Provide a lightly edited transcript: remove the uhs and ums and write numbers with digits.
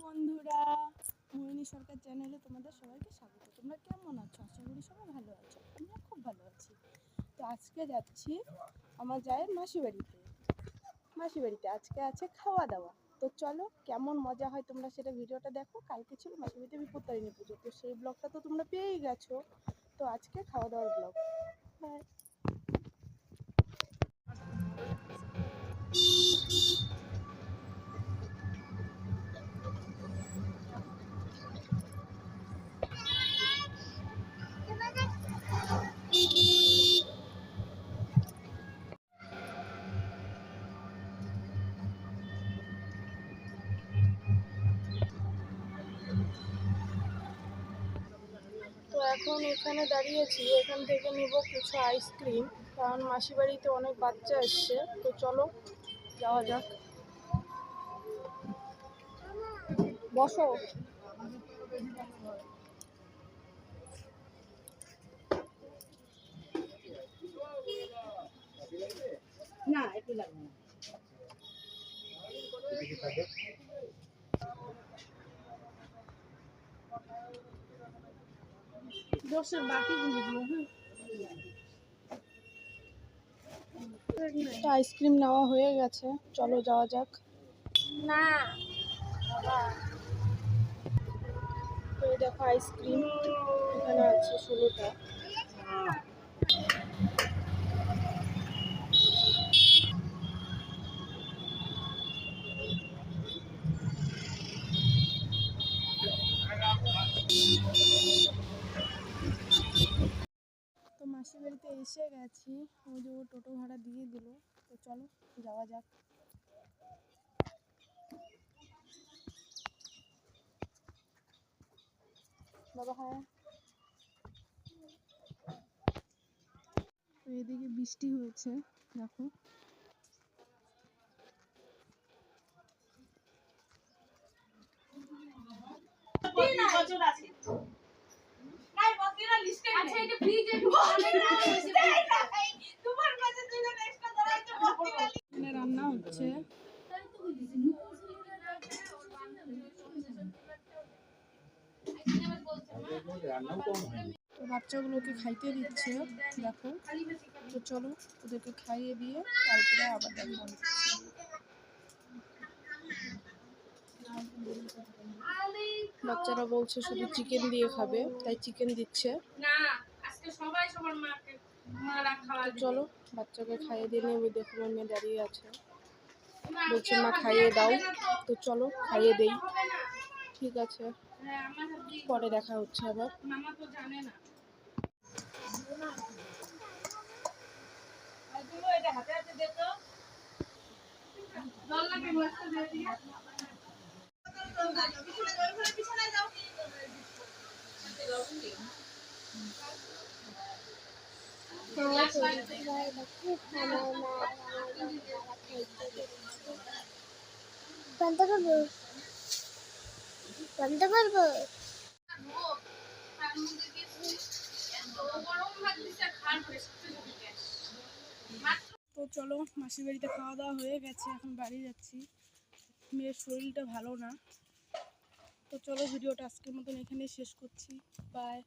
বন্ধুরা, মোহিনী সরকার চ্যানেলে তোমাদের সবাইকে স্বাগত। তোমরা কেমন আছো? আশা করি সবাই ভালো আছো। আমিও খুব ভালো আছি। তো আজকে যাচ্ছি আমার জায়ের মাসিবাড়িতে আজকে আছে খাওয়া দাওয়া। তো চলো, কেমন মজা হয় তোমরা সেটা ভিডিওটা দেখো। কালকে ছিল মাসিবাড়িতে বিপত্তারিণী পুজো, তো সেই ব্লগটা তো তোমরা পেয়েই গেছো। তো আজকে খাওয়া দাওয়ার ব্লগ। বাই। তো এখন এখানে দাঁড়িয়েছি, এখান থেকে নিব কিছু আইসক্রিম, কারণ মাসি বাড়িতে অনেক বাচ্চা এসছে। তো চলো যাওয়া যাক। বসো। না, একটু লাগবে না। দশের বাকি আইসক্রিম নেওয়া হয়ে গেছে, চলো যাওয়া যাক। না তো এই দেখো আইসক্রিম এখানে আছে 16টা। তো মাসির বাড়িতে এসে গেছি, ওই যে ও টোটো ভাড়া দিয়ে দিল। তো চলো যাওয়া যাক। বাবা হ্যাঁ। তো এদিকে বৃষ্টি হয়েছে, দেখো। রান্না হচ্ছে। তো বাচ্চাগুলোকে খাইতে দিচ্ছে, দেখো। তো চলো ওদেরকে খাইয়ে দিয়ে তারপরে আবার দেখা হচ্ছে। বাচ্চারা বলছে শুধু চিকেন দিয়ে খাবে, তাই চিকেন দিচ্ছে। তো চলো বাচ্চাকে খাইয়ে দিয়ে নেবে। দেখো মেয়ে দাঁড়িয়ে আছে, বলছে মা খাইয়ে দাও। তো চলো খাইয়ে দেই। ঠিক আছে, পরে দেখা হচ্ছে আবার। তো চলো মাসির বাড়িতে খাওয়া দাওয়া হয়ে গেছে, এখন বাড়ি যাচ্ছি। মেয়ের শরীরটা ভালো না। তো চলো ভিডিওটা আজকের মতন এখানেই শেষ করছি। বাই।